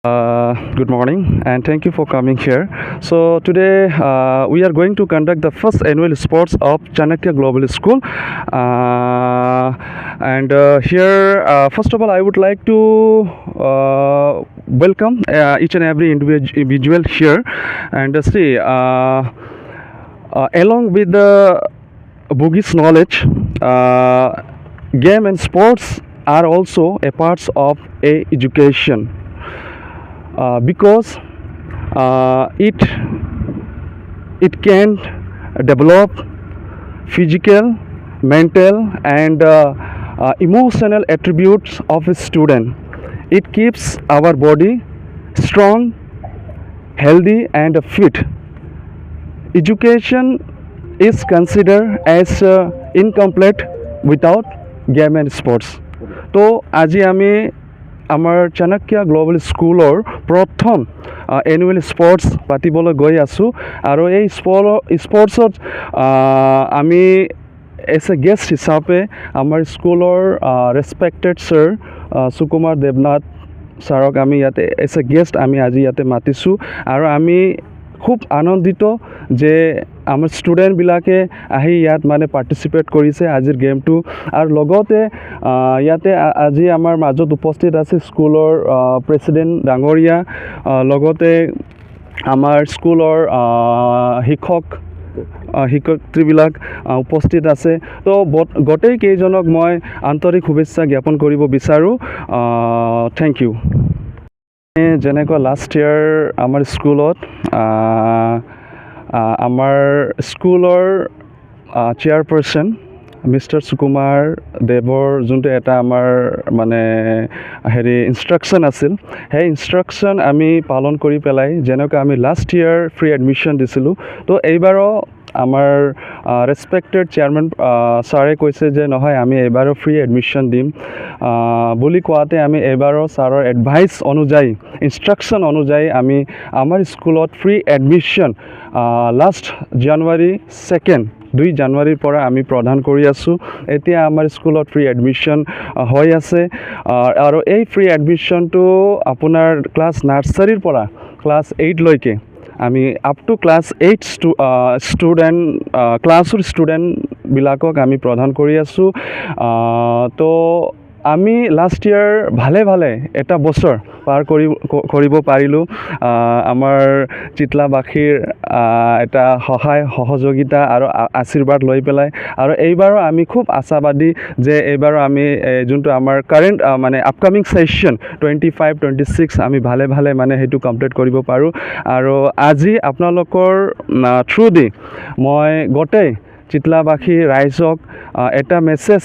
Good morning and thank you for coming here. So today we are going to conduct the first annual sports of Chanakya Global School. And here, first of all, I would like to welcome each and every individual here and see along with the Boogie's knowledge, game and sports are also a parts of a education because it can develop physical, mental, and emotional attributes of a student. It keeps our body strong, healthy, and fit. Education is considered as incomplete without game and sports. তো আজি আমি আমাৰ Chanakya global স্কুলৰ প্ৰথম annual sports পাতিবলৈ গৈ আছোঁ আৰু এই স্পৰ্টছত আমি এজ এ গেষ্ট হিচাপে আমাৰ স্কুলৰ ৰেচপেক্টেড ছাৰ সুকুমাৰ দেৱনাথ ছাৰক আমি ইয়াতে এজ এ গেষ্ট আমি আজি ইয়াতে মাতিছোঁ আৰু আমি খুব আনন্দিত যে আমাৰ ষ্টুডেণ্টবিলাকে আহি ইয়াত মানে পাৰ্টিচিপেট কৰিছে আজিৰ গেমটো আৰু লগতে ইয়াতে আজি আমাৰ মাজত উপস্থিত আছে স্কুলৰ প্ৰেছিডেণ্ট ডাঙৰীয়া লগতে আমাৰ স্কুলৰ শিক্ষয়িত্ৰীবিলাক উপস্থিত আছে তো গোটেইকেইজনক মই আন্তৰিক শুভেচ্ছা জ্ঞাপন কৰিব বিচাৰোঁ থেংক ইউ যেনেকৈ লাষ্ট ইয়াৰ আমাৰ স্কুলত আমাৰ স্কুলৰ চেয়াৰপাৰ্চন মিষ্টাৰ সুকুমাৰ দেৱৰ যোনটো এটা আমাৰ মানে ইনষ্ট্ৰাকশ্যন আছিল সেই ইনষ্ট্ৰাকশ্যন আমি পালন কৰি পেলাই যেনেকৈ আমি লাষ্ট ইয়াৰ ফ্ৰী এডমিশ্যন দিছিলোঁ তো এইবাৰো আমাৰ ৰেচপেক্টেড চেয়াৰমেন ছাৰে কৈছে যে নহয় আমি এইবাৰো ফ্ৰী এডমিশ্যন দিম বুলি কোৱাতে আমি এইবাৰো ছাৰৰ এডভাইচ অনুযায়ী ইনষ্ট্ৰাকশ্যন অনুযায়ী আমি আমাৰ স্কুলত ফ্ৰী এডমিশ্যন লাষ্ট জানুৱাৰী 2 জানুৱাৰীৰ পৰা আমি প্ৰদান কৰি আছোঁ এতিয়া আমাৰ স্কুলত ফ্ৰী এডমিশ্যন হৈ আছে আৰু এই ফ্ৰী এডমিশ্যনটো আপোনাৰ ক্লাছ নাৰ্চাৰীৰ পৰা ক্লাছ 8 লৈকে আমি আপ টু ক্লাছ 8 ষ্টুডেণ্ট ক্লাছৰ ষ্টুডেণ্টবিলাকক আমি প্ৰদান কৰি আছোঁ তো আমি লাষ্ট ইয়াৰ ভালে এটা বছৰ পাৰ কৰিব পাৰিলোঁ আমাৰ চিতলাবাসীৰ এটা সহযোগিতা আৰু আশীৰ্বাদ লৈ পেলাই আৰু এইবাৰো আমি খুব আশাবাদী যে এইবাৰো আমি যোনটো আমাৰ কাৰেণ্ট মানে আপকামিং ছেশ্যন 25-26 আমি ভালে মানে সেইটো কমপ্লিট কৰিব পাৰোঁ আৰু আজি আপোনালোকৰ থ্ৰু দি মই গোটেই চিতলাবাসী ৰাইজক এটা মেছেজ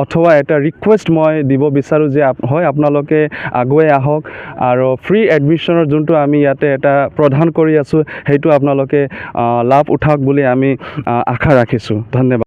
অথবা এটা ৰিকুৱেষ্ট মই দিব বিচাৰোঁ যে হয় আপোনালোকে আগুৱাই আহক আৰু ফ্ৰী এডমিশ্যনৰ যোনটো আমি ইয়াতে এটা প্ৰদান কৰি আছোঁ সেইটো আপোনালোকে লাভ উঠাওক বুলি আমি আশা ৰাখিছোঁ ধন্যবাদ